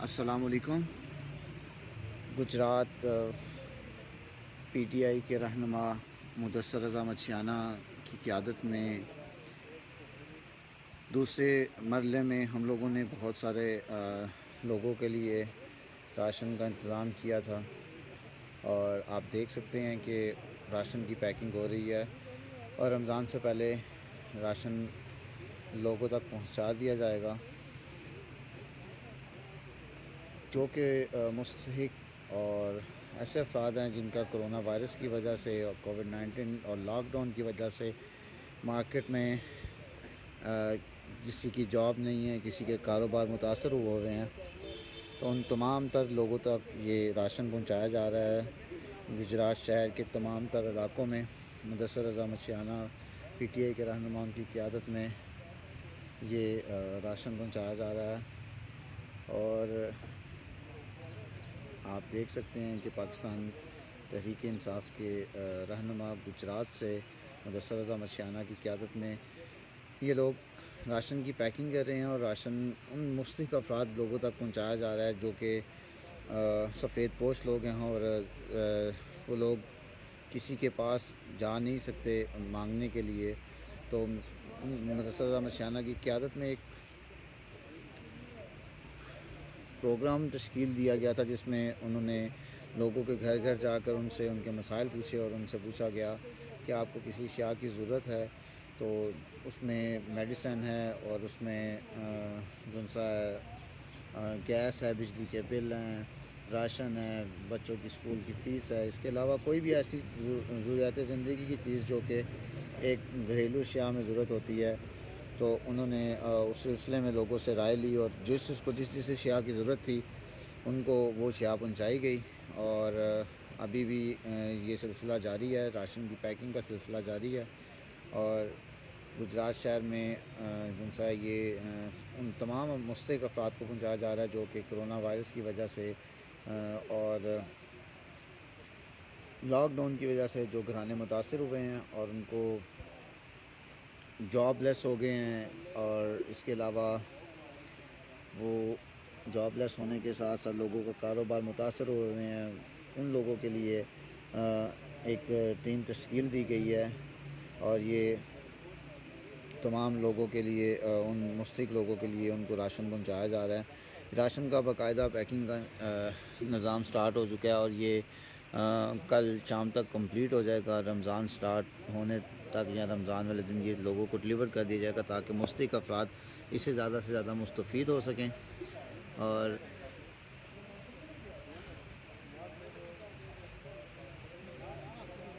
السلام علیکم۔ Gujarat P T I کے رہنما مدثر رضا مچھیانہ کی قیادت میں دوسرے مرحلے میں ہم لوگوں نے بہت سارے لوگوں کے لیے راشن کا انتظام کیا تھا، اور آپ دیکھ سکتے ہیں کہ راشن کی پیکنگ ہو رہی ہے اور رمضان سے پہلے راشن لوگوں تک پہنچا دیا جائے گا۔ جو کہ مستحق اور ایسے افراد ہیں جن کا کرونا وائرس کی وجہ سے اور کووڈ-19 اور لاک ڈاؤن کی وجہ سے مارکیٹ میں کسی کی جاب نہیں ہے، کسی کے کاروبار متاثر ہوئے ہیں، تو ان تمام تر لوگوں تک یہ راشن پہنچایا جا رہا ہے۔ گجرات شہر کے تمام تر علاقوں میں مدثر رضا مچھیانہ پی ٹی آئی کے رہنما ان کی قیادت میں یہ راشن پہنچایا جا رہا ہے، اور آپ دیکھ سکتے ہیں کہ پاکستان تحریک انصاف کے رہنما گجرات سے مدثر رضا مچھیانہ کی قیادت میں یہ لوگ راشن کی پیکنگ کر رہے ہیں، اور راشن ان مستحق افراد لوگوں تک پہنچایا جا رہا ہے جو کہ سفید پوش لوگ ہیں، اور وہ لوگ کسی کے پاس جا نہیں سکتے مانگنے کے لیے۔ تو مدثر رضا مچھیانہ کی قیادت میں ایک پروگرام تشکیل دیا گیا تھا جس میں انہوں نے لوگوں کے گھر گھر جا کر ان سے ان کے مسائل پوچھے، اور ان سے پوچھا گیا کہ آپ کو کسی اشیاء کی ضرورت ہے تو اس میں میڈیسن ہے، اور اس میں جو سا گیس ہے، بجلی کے بل ہیں، راشن ہے، بچوں کی اسکول کی فیس ہے، اس کے علاوہ کوئی بھی ایسی ضروریات زندگی کی چیز جو کہ ایک گھریلو اشیاء میں ضرورت ہوتی ہے، تو انہوں نے اس سلسلے میں لوگوں سے رائے لی، اور جس اشیاء کی ضرورت تھی ان کو وہ اشیاء پہنچائی گئی۔ اور ابھی بھی یہ سلسلہ جاری ہے، راشن کی پیکنگ کا سلسلہ جاری ہے، اور گجرات شہر میں جن سا یہ ان تمام مستحق افراد کو پہنچایا جا رہا ہے جو کہ کرونا وائرس کی وجہ سے اور لاک ڈاؤن کی وجہ سے جو گھرانے متاثر ہوئے ہیں اور ان کو جاب لیس ہو گئے ہیں، اور اس کے علاوہ وہ جاب لیس ہونے کے ساتھ ساتھ لوگوں کا کاروبار متاثر ہوئے ہیں، ان لوگوں کے لیے ایک ٹیم تشکیل دی گئی ہے، اور یہ تمام لوگوں کے لیے ان مستحق لوگوں کے لیے ان کو راشن پہنچایا جا رہا ہے۔ راشن کا باقاعدہ پیکنگ کا نظام سٹارٹ ہو چکا ہے، اور یہ کل شام تک کمپلیٹ ہو جائے گا۔ رمضان سٹارٹ ہونے تک یا رمضان والے دن یہ لوگوں کو ڈلیور کر دیا جائے گا تاکہ مستحق افراد اس سے زیادہ مستفید ہو سکیں۔ اور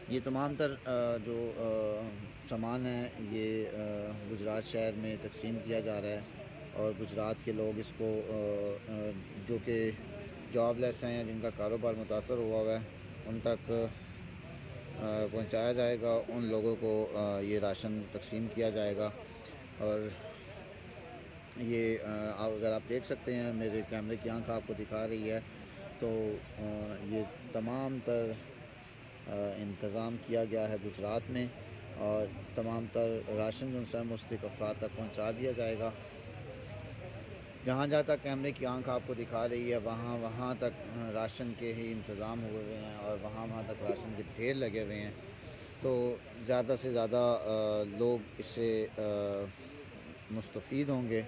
یہ تمام تر جو سامان ہے یہ گجرات شہر میں تقسیم کیا جا رہا ہے، اور گجرات کے لوگ اس کو جو کہ جاب لیس ہیں یا جن کا کاروبار متاثر ہوا ہے ان تک پہنچایا جائے گا۔ ان لوگوں کو یہ راشن تقسیم کیا جائے گا، اور یہ اگر آپ دیکھ سکتے ہیں میرے کیمرے کی آنکھ آپ کو دکھا رہی ہے، تو یہ تمام تر انتظام کیا گیا ہے گجرات میں، اور تمام تر راشن جو ہے مستحق افراد تک پہنچا دیا جائے گا۔ جہاں تک کیمرے کی آنکھ آپ کو دکھا رہی ہے وہاں تک راشن کے ہی انتظام ہوئے ہوئے ہیں، اور وہاں تک راشن کے ڈھیر لگے ہوئے ہیں، تو زیادہ سے زیادہ لوگ اس سے مستفید ہوں گے،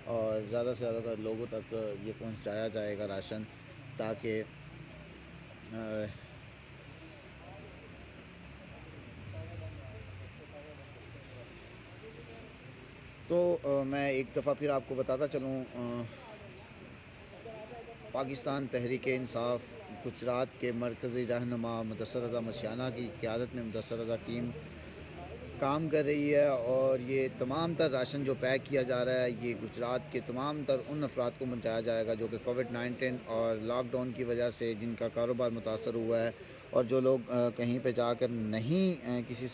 اور زیادہ سے زیادہ لوگوں تک یہ پہنچایا جائے گا راشن، تاکہ تو میں ایک دفعہ پھر آپ کو بتاتا چلوں، پاکستان تحریک انصاف گجرات کے مرکزی رہنما مدثر رضا مچھیانہ کی قیادت میں مدثر رضا ٹیم کام کر رہی ہے، اور یہ تمام تر راشن جو پیک کیا جا رہا ہے یہ گجرات کے تمام تر ان افراد کو پہنچایا جائے گا جو کہ کووڈ-19 اور لاک ڈاؤن کی وجہ سے جن کا کاروبار متاثر ہوا ہے، اور جو لوگ کہیں پہ جا کر نہیں کسی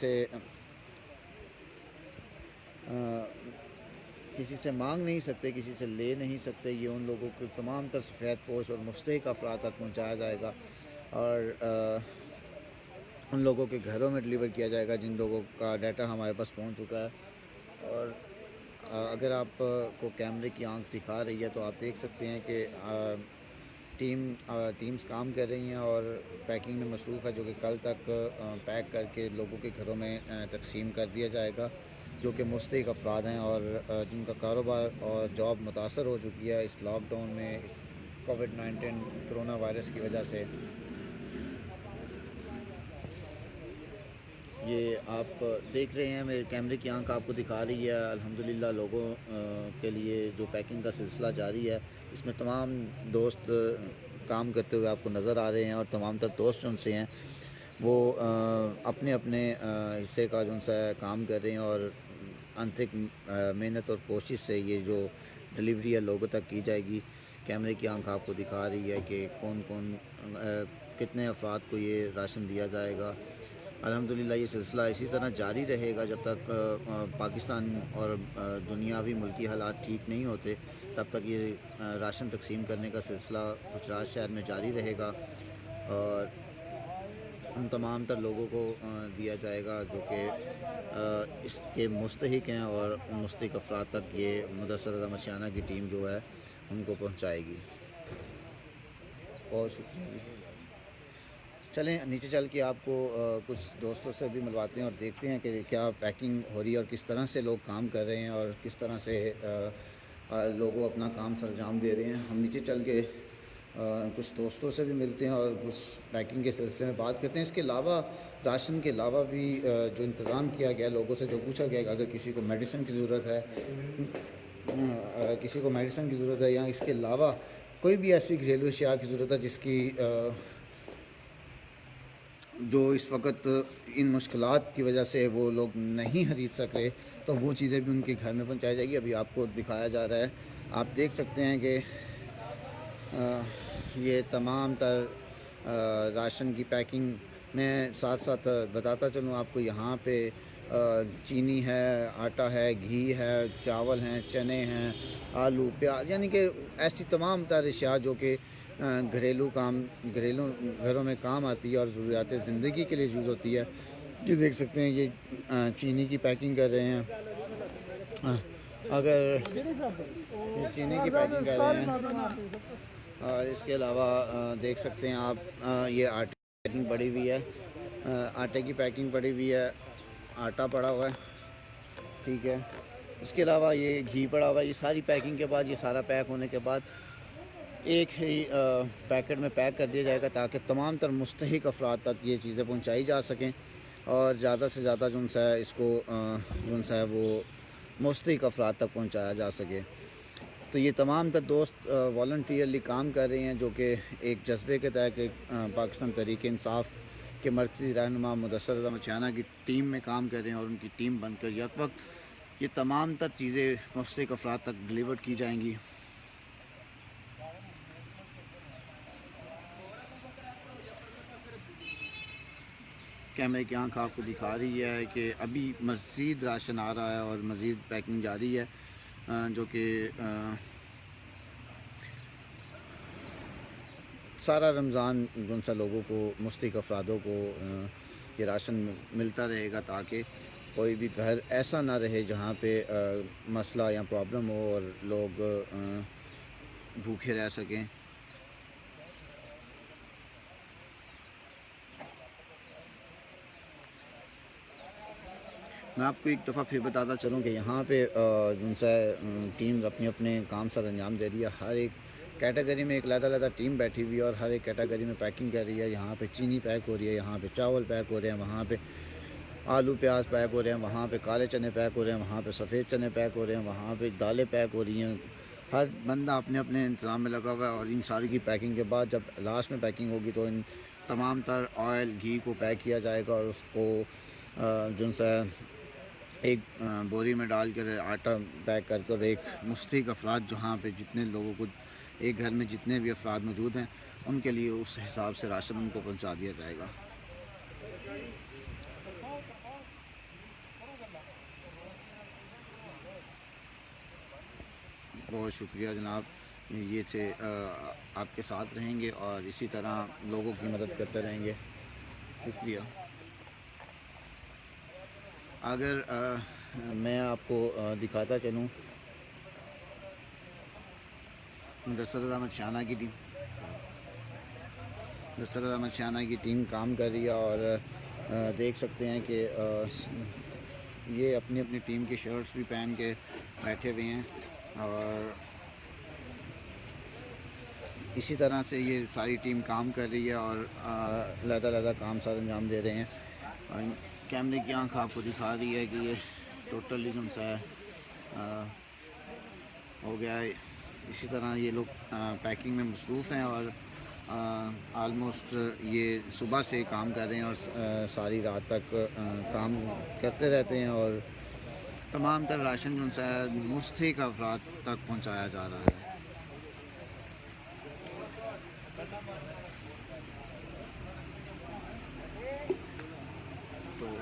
سے مانگ نہیں سکتے، کسی سے لے نہیں سکتے، یہ ان لوگوں کو تمام تر سفید پوش اور مستحق افراد تک پہنچایا جائے گا، اور ان لوگوں کے گھروں میں ڈلیور کیا جائے گا جن لوگوں کا ڈیٹا ہمارے پاس پہنچ چکا ہے۔ اور اگر آپ کو کیمرے کی آنکھ دکھا رہی ہے تو آپ دیکھ سکتے ہیں کہ ٹیمز کام کر رہی ہیں اور پیکنگ میں مصروف ہے، جو کہ کل تک پیک کر کے لوگوں کے گھروں میں تقسیم کر دیا جائے گا، جو کہ مستحق افراد ہیں اور جن کا کاروبار اور جاب متاثر ہو چکی ہے اس لاک ڈاؤن میں، اس کووڈ-19 کرونا وائرس کی وجہ سے۔ یہ آپ دیکھ رہے ہیں، میرے کیمرے کی آنکھ آپ کو دکھا رہی ہے، الحمدللہ لوگوں کے لیے جو پیکنگ کا سلسلہ جاری ہے، اس میں تمام دوست کام کرتے ہوئے آپ کو نظر آ رہے ہیں، اور تمام تر دوست ان سے ہیں وہ اپنے اپنے حصے کا جو سا کام کر رہے ہیں، اور انتھک محنت اور کوشش سے یہ جو ڈلیوری ہے لوگوں تک کی جائے گی۔ کیمرے کی آنکھ آپ کو دکھا رہی ہے کہ کون کون کتنے افراد کو یہ راشن دیا جائے گا۔ الحمدللہ یہ سلسلہ اسی طرح جاری رہے گا جب تک پاکستان اور دنیاوی ملکی حالات ٹھیک نہیں ہوتے، تب تک یہ راشن تقسیم کرنے کا سلسلہ گجرات شہر میں جاری رہے گا، اور ان تمام تر لوگوں کو دیا جائے گا جو کہ اس کے مستحق ہیں، اور ان مستحق افراد تک یہ مدثر رضا مشیانہ کی ٹیم جو ہے ان کو پہنچائے گی۔ بہت شکریہ جی۔ چلیں نیچے چل کے آپ کو کچھ دوستوں سے بھی ملواتے ہیں اور دیکھتے ہیں کہ کیا پیکنگ ہو رہی ہے اور کس طرح سے لوگ کام کر رہے ہیں اور کس طرح سے لوگوں اپنا کام سر انجام دے رہے ہیں۔ ہم نیچے چل کے کچھ دوستوں سے بھی ملتے ہیں اور کچھ پیکنگ کے سلسلے میں بات کرتے ہیں۔ اس کے علاوہ راشن کے علاوہ بھی جو انتظام کیا گیا، لوگوں سے جو پوچھا گیا کہ اگر کسی کو میڈیسن کی ضرورت ہے، یا اس کے علاوہ کوئی بھی ایسی گھریلو اشیاء کی ضرورت ہے جس کی جو اس وقت ان مشکلات کی وجہ سے وہ لوگ نہیں خرید سک رہے، تو وہ چیزیں بھی ان کے گھر میں پہنچائی جائے گی۔ ابھی آپ کو دکھایا جا رہا ہے، آپ دیکھ سکتے ہیں کہ یہ تمام تر راشن کی پیکنگ میں ساتھ ساتھ بتاتا چلوں آپ کو، یہاں پہ چینی ہے، آٹا ہے، گھی ہے، چاول ہیں، چنے ہیں، آلو، پیاز، یعنی کہ ایسی تمام تر اشیاء جو کہ گھریلو گھروں میں کام آتی ہے اور ضروریات زندگی کے لیے یوز ہوتی ہے۔ یہ دیکھ سکتے ہیں یہ چینی کی پیکنگ کر رہے ہیں، اگر یہ چینی کی پیکنگ کر رہے ہیں، اور اس کے علاوہ دیکھ سکتے ہیں آپ یہ آٹے کی پیکنگ پڑی ہوئی ہے، آٹے کی پیکنگ پڑی ہوئی ہے، آٹا پڑا ہوا ہے، ٹھیک ہے۔ اس کے علاوہ یہ گھی پڑا ہوا ہے۔ یہ ساری پیکنگ کے بعد، یہ سارا پیک ہونے کے بعد ایک ہی پیکٹ میں پیک کر دیا جائے گا تاکہ تمام تر مستحق افراد تک یہ چیزیں پہنچائی جا سکیں، اور زیادہ سے زیادہ جو ہے اس کو جو ہے وہ مستحق افراد تک پہنچایا جا سکے۔ تو یہ تمام تر دوست والنٹیئرلی کام کر رہے ہیں، جو کہ ایک جذبے کے تحت پاکستان تحریک انصاف کے مرکزی رہنما مدثر رضا مشیانہ کی ٹیم میں کام کر رہے ہیں، اور ان کی ٹیم بن کر یک وقت یہ تمام تر چیزیں مستحق افراد تک ڈلیورڈ کی جائیں گی۔ کیمرے کی آنکھ آپ کو دکھا رہی ہے کہ ابھی مزید راشن آ رہا ہے اور مزید پیکنگ جاری ہے، جو کہ سارا رمضان جو سا لوگوں کو، مستحق افرادوں کو یہ راشن ملتا رہے گا، تاکہ کوئی بھی گھر ایسا نہ رہے جہاں پہ مسئلہ یا پرابلم ہو اور لوگ بھوکے رہ سکیں۔ میں آپ کو ایک دفعہ پھر بتاتا چلوں کہ یہاں پہ جن سے ٹیم اپنے اپنے کام سر انجام دے رہی ہے، ہر ایک کیٹیگری میں ایک علیحدہ ٹیم بیٹھی ہوئی ہے اور ہر ایک کیٹیگری میں پیکنگ کر رہی ہے۔ یہاں پہ چینی پیک ہو رہی ہے، یہاں پہ چاول پیک ہو رہے ہیں، وہاں پہ آلو پیاز پیک ہو رہے ہیں، وہاں پہ کالے چنے پیک ہو رہے ہیں، وہاں پہ سفید چنے پیک ہو رہے ہیں، وہاں پہ دالیں پیک ہو رہی ہیں۔ ہر بندہ اپنے اپنے انتظام میں لگا ہوا ہے، اور ان ساری کی پیکنگ کے بعد جب لاسٹ میں پیکنگ ہوگی تو ان تمام تر آئل، گھی کو پیک کیا جائے گا، اور اس کو جو سا ایک بوری میں ڈال کر آٹا پیک کر کر ایک مستحق افراد جہاں پہ جتنے لوگوں کو، ایک گھر میں جتنے بھی افراد موجود ہیں، ان کے لیے اس حساب سے راشن ان کو پہنچا دیا جائے گا۔ بہت شکریہ جناب، یہ تھے آپ کے ساتھ رہیں گے اور اسی طرح لوگوں کی مدد کرتے رہیں گے۔ شکریہ۔ اگر میں آپ کو دکھاتا چلوں مدثر احمد شانہ کی ٹیم مدثر احمد شانہ کی ٹیم کام کر رہی ہے، اور دیکھ سکتے ہیں کہ یہ اپنی اپنی ٹیم کی شرٹس بھی پہن کے بیٹھے ہوئے ہیں، اور اسی طرح سے یہ ساری ٹیم کام کر رہی ہے اور علیحدہ کام سر انجام دے رہے ہیں۔ اور کیمرے کی آنکھ آپ کو دکھا رہی ہے کہ یہ ٹوٹلی جو ہے ہو گیا ہے۔ اسی طرح یہ لوگ پیکنگ میں مصروف ہیں، اور آلموسٹ یہ صبح سے کام کر رہے ہیں اور ساری رات تک کام کرتے رہتے ہیں، اور تمام تر راشن جو ہے مستحق افراد تک پہنچایا جا رہا ہے۔ تو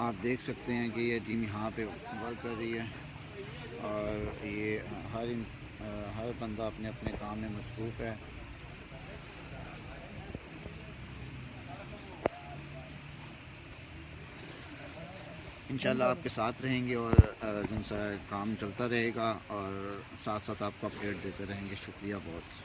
آپ دیکھ سکتے ہیں کہ یہ ٹیم یہاں پہ ورک کر رہی ہے، اور یہ ہر بندہ اپنے اپنے کام میں مصروف ہے۔ انشاءاللہ آپ کے ساتھ رہیں گے، اور جو سا کام چلتا رہے گا، اور ساتھ ساتھ آپ کو اپڈیٹ دیتے رہیں گے۔ شکریہ بہت۔